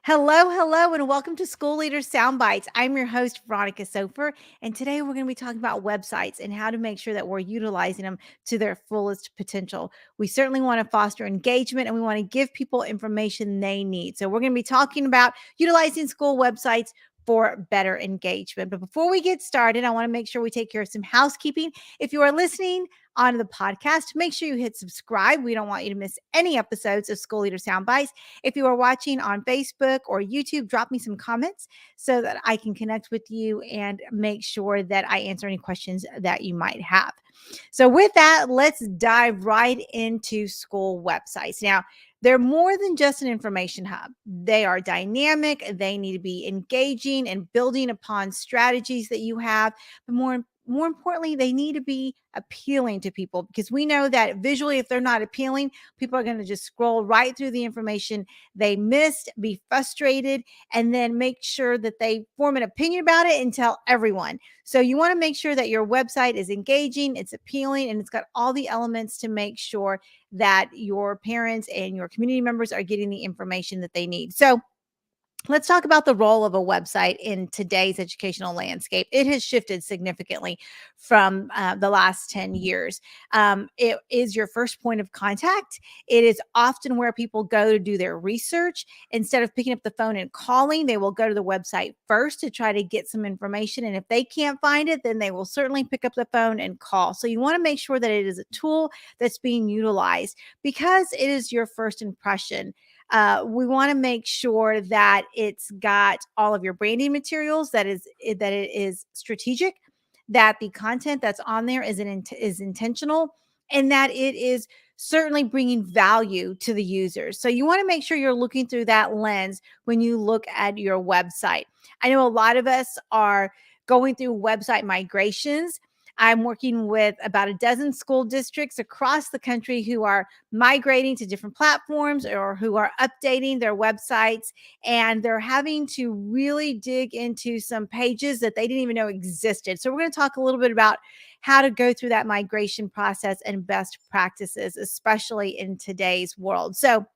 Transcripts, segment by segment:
Hello, hello, and welcome to School Leader Soundbites. I'm your host, Veronica Sofer, and today we're going to be talking about websites and how to make sure that we're utilizing them to their fullest potential. We certainly want to foster engagement and we want to give people information they need. So, we're going to be talking about utilizing school websites for better engagement. But before we get started, I want to make sure we take care of some housekeeping. If you are listening on the podcast, make sure you hit subscribe. We don't want you to miss any episodes of School Leader Soundbites. If you are watching on Facebook or YouTube, drop me some comments so that I can connect with you and make sure that I answer any questions that you might have. So, with that, let's dive right into school websites. Now, they're more than just an information hub. They are dynamic, they need to be engaging and building upon strategies that you have, but more importantly, they need to be appealing to people because we know that visually, if they're not appealing, people are going to just scroll right through the information they missed, be frustrated, and then make sure that they form an opinion about it and tell everyone. So you want to make sure that your website is engaging, it's appealing, and it's got all the elements to make sure that your parents and your community members are getting the information that they need. So let's talk about the role of a website in today's educational landscape. It has shifted significantly from the last 10 years. It is your first point of contact. It is often where people go to do their research. Instead of picking up the phone and calling, they will go to the website first to try to get some information. And if they can't find it, then they will certainly pick up the phone and call. So you want to make sure that it is a tool that's being utilized because it is your first impression. We want to make sure that it's got all of your branding materials, that it is strategic, that the content that's on there is intentional, and that it is certainly bringing value to the users. So you want to make sure you're looking through that lens when you look at your website. I know a lot of us are going through website migrations. I'm working with about a dozen school districts across the country who are migrating to different platforms or who are updating their websites, and they're having to really dig into some pages that they didn't even know existed. So, we're going to talk a little bit about how to go through that migration process and best practices, especially in today's world. So,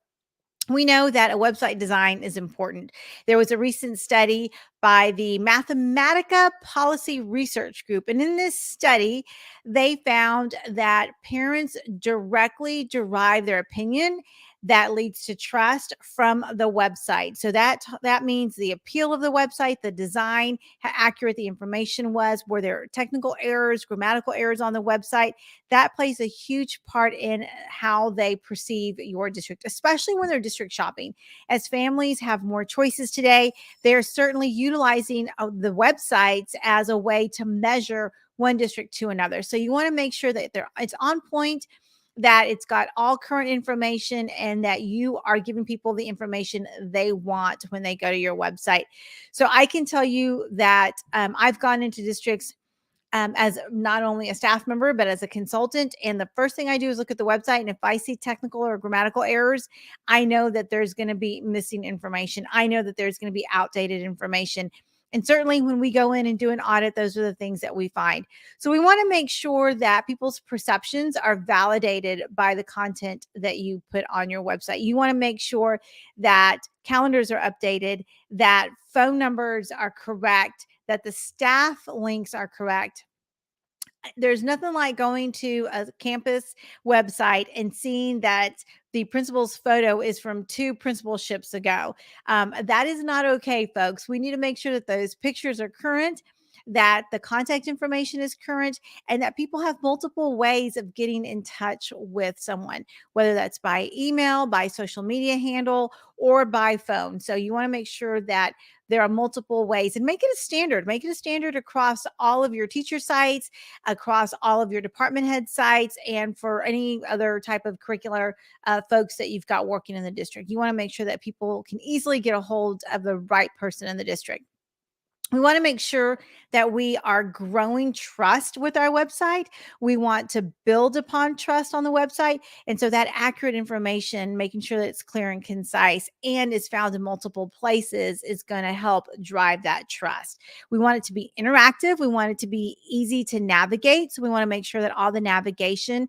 we know that a website design is important. There was a recent study by the Mathematica Policy Research Group. And in this study, they found that parents directly derive their opinion that leads to trust from the website. So that means the appeal of the website, the design, how accurate the information was, were there technical errors, grammatical errors on the website. That plays a huge part in how they perceive your district, especially when they're district shopping. As families have more choices today, they're certainly utilizing the websites as a way to measure one district to another. So you want to make sure that it's on point, that it's got all current information, and that you are giving people the information they want when they go to your website. So I can tell you that I've gone into districts as not only a staff member, but as a consultant. And the first thing I do is look at the website. And if I see technical or grammatical errors, I know that there's going to be missing information. I know that there's going to be outdated information. And certainly when we go in and do an audit, those are the things that we find. So we want to make sure that people's perceptions are validated by the content that you put on your website. You want to make sure that calendars are updated, that phone numbers are correct, that the staff links are correct. There's nothing like going to a campus website and seeing that the principal's photo is from 2 principalships ago. That is not okay, folks. We need to make sure that those pictures are current, that the contact information is current, and that people have multiple ways of getting in touch with someone, whether that's by email, by social media handle, or by phone. So you want to make sure that there are multiple ways, and make it a standard. Make it a standard across all of your teacher sites, across all of your department head sites, and for any other type of curricular folks that you've got working in the district. You want to make sure that people can easily get a hold of the right person in the district. We want to make sure that we are growing trust with our website. We want to build upon trust on the website. And so that accurate information, making sure that it's clear and concise and is found in multiple places, is going to help drive that trust. We want it to be interactive. We want it to be easy to navigate. So we want to make sure that all the navigation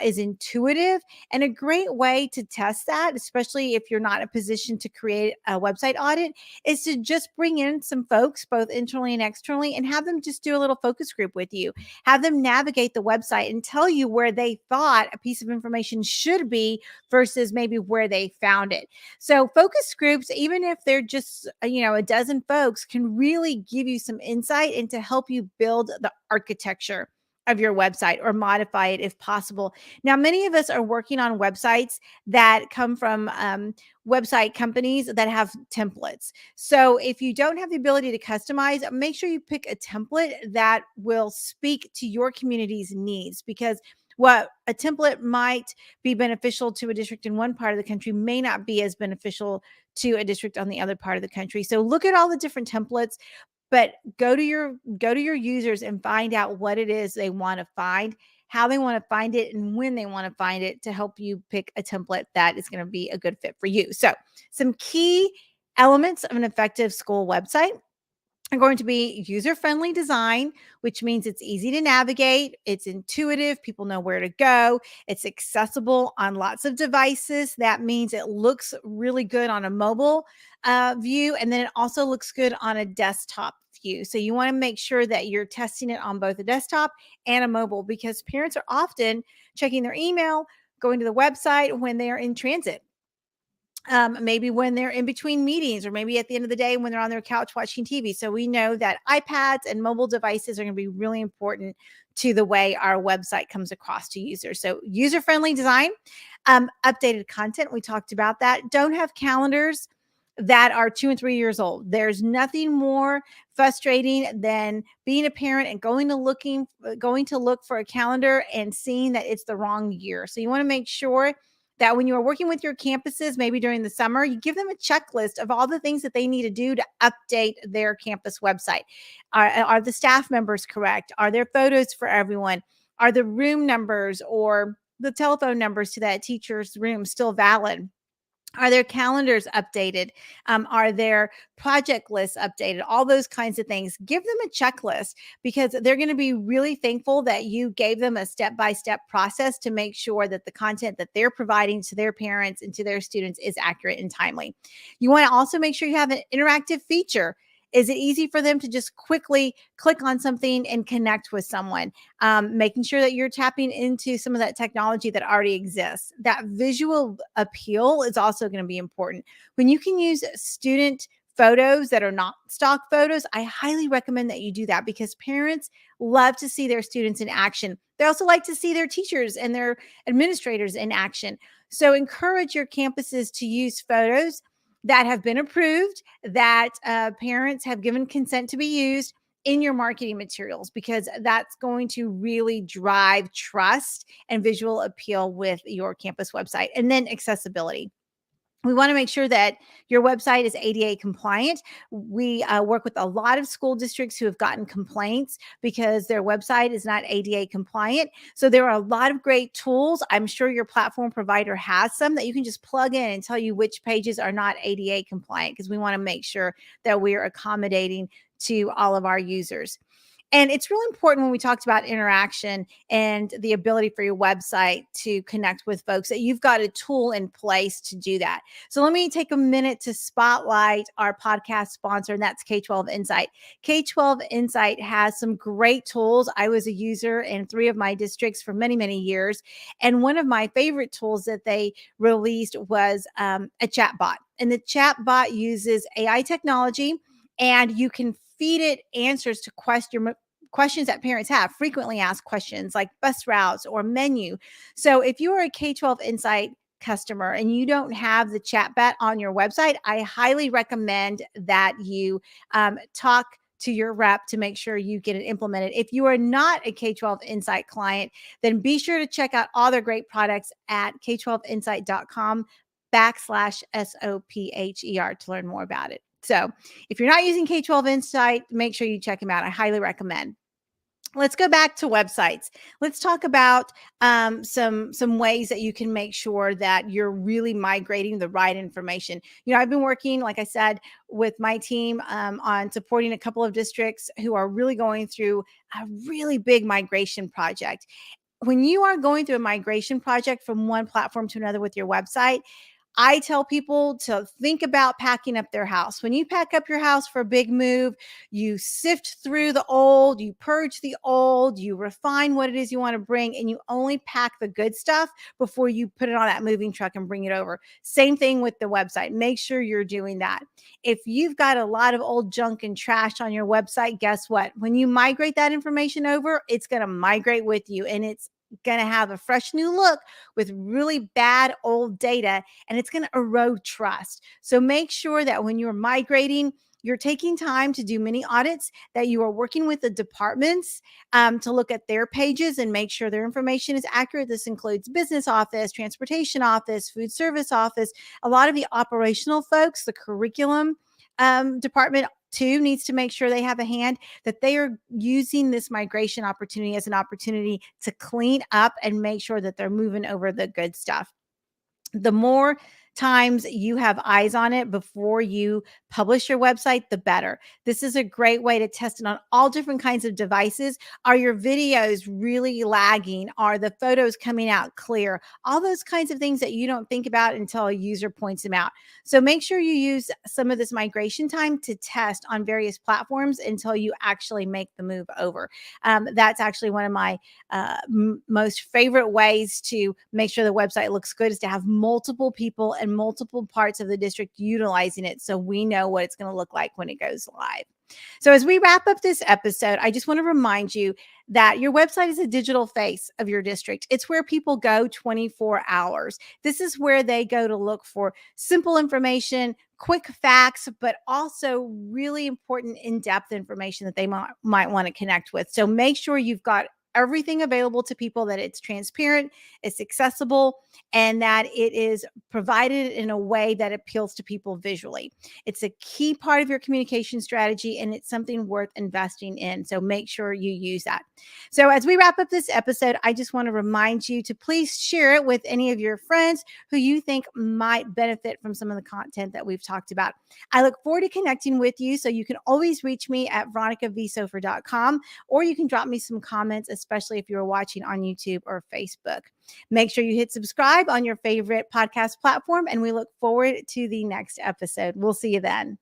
is intuitive. And a great way to test that, especially if you're not in a position to create a website audit, is to just bring in some folks, both internally and externally, and have them just do a little focus group with you. Have them navigate the website and tell you where they thought a piece of information should be versus maybe where they found it. So focus groups, even if they're just, a dozen folks, can really give you some insight and to help you build the architecture of your website or modify it if possible. Now, many of us are working on websites that come from website companies that have templates. So if you don't have the ability to customize, make sure you pick a template that will speak to your community's needs, because what a template might be beneficial to a district in one part of the country may not be as beneficial to a district on the other part of the country. So look at all the different templates, but go to your users and find out what it is they want to find, how they want to find it, and when they want to find it, to help you pick a template that is going to be a good fit for you. So some key elements of an effective school website are going to be user-friendly design, which means it's easy to navigate, it's intuitive, people know where to go, it's accessible on lots of devices. That means it looks really good on a mobile view, and then it also looks good on a desktop view. So you want to make sure that you're testing it on both a desktop and a mobile, because parents are often checking their email, going to the website when they are in transit, maybe when they're in between meetings, or maybe at the end of the day when they're on their couch watching TV. So we know that iPads and mobile devices are going to be really important to the way our website comes across to users. So user-friendly design, updated content. We talked about that. Don't have calendars that are 2 and 3 years old. There's nothing more frustrating than being a parent and going to look for a calendar and seeing that it's the wrong year. So you want to make sure that when you are working with your campuses, maybe during the summer, you give them a checklist of all the things that they need to do to update their campus website. Are the staff members correct? Are there photos for everyone? Are the room numbers or the telephone numbers to that teacher's room still valid? Are their calendars updated? Are their project lists updated? All those kinds of things. Give them a checklist, because they're going to be really thankful that you gave them a step-by-step process to make sure that the content that they're providing to their parents and to their students is accurate and timely. You want to also make sure you have an interactive feature. Is it easy for them to just quickly click on something and connect with someone? Making sure that you're tapping into some of that technology that already exists. That visual appeal is also going to be important. When you can use student photos that are not stock photos, I highly recommend that you do that, because parents love to see their students in action. They also like to see their teachers and their administrators in action. So encourage your campuses to use photos that have been approved, that parents have given consent to be used in your marketing materials, because that's going to really drive trust and visual appeal with your campus website. And then accessibility. We want to make sure that your website is ADA compliant. We work with a lot of school districts who have gotten complaints because their website is not ADA compliant. So there are a lot of great tools. I'm sure your platform provider has some that you can just plug in and tell you which pages are not ADA compliant, because we want to make sure that we're accommodating to all of our users. And it's really important when we talked about interaction and the ability for your website to connect with folks, that you've got a tool in place to do that. So let me take a minute to spotlight our podcast sponsor, and that's K12 Insight. K12 Insight has some great tools. I was a user in 3 of my districts for many, many years. And one of my favorite tools that they released was a chat bot. And the chat bot uses AI technology, and you can feed it answers to questions that parents have, frequently asked questions like bus routes or menu. So if you are a K12 Insight customer and you don't have the chat bot on your website, I highly recommend that you talk to your rep to make sure you get it implemented. If you are not a K12 Insight client, then be sure to check out all their great products at k12insight.com/SOPHER to learn more about it. So if you're not using K12 Insight, make sure you check him out. I highly recommend. Let's go back to websites. Let's talk about some ways that you can make sure that you're really migrating the right information. I've been working, like I said, with my team on supporting a couple of districts who are really going through a really big migration project. When you are going through a migration project from one platform to another with your website, I tell people to think about packing up their house. When you pack up your house for a big move, you sift through the old, you purge the old, you refine what it is you want to bring, and you only pack the good stuff before you put it on that moving truck and bring it over. Same thing with the website. Make sure you're doing that. If you've got a lot of old junk and trash on your website, guess what? When you migrate that information over, it's going to migrate with you, and it's going to have a fresh new look with really bad old data, and it's going to erode trust. So make sure that when you're migrating, you're taking time to do many audits, that you are working with the departments to look at their pages and make sure their information is accurate. This includes business office, transportation office, food service office, a lot of the operational folks, the curriculum department too needs to make sure they have a hand, that they are using this migration opportunity as an opportunity to clean up and make sure that they're moving over the good stuff. The more times you have eyes on it before you publish your website, the better. This is a great way to test it on all different kinds of devices. Are your videos really lagging? Are the photos coming out clear? All those kinds of things that you don't think about until a user points them out. So make sure you use some of this migration time to test on various platforms until you actually make the move over. That's actually one of my most favorite ways to make sure the website looks good, is to have multiple people and multiple parts of the district utilizing it, so we know what it's going to look like when it goes live. So as we wrap up this episode, I just want to remind you that your website is a digital face of your district. It's where people go 24 hours. This is where they go to look for simple information, quick facts, but also really important in-depth information that they might want to connect with. So make sure you've got everything available to people, that it's transparent, it's accessible, and that it is provided in a way that appeals to people visually. It's a key part of your communication strategy, and it's something worth investing in. So make sure you use that. So as we wrap up this episode, I just want to remind you to please share it with any of your friends who you think might benefit from some of the content that we've talked about. I look forward to connecting with you. So you can always reach me at veronicavsofer.com, or you can drop me some comments, especially if you're watching on YouTube or Facebook. Make sure you hit subscribe on your favorite podcast platform, and we look forward to the next episode. We'll see you then.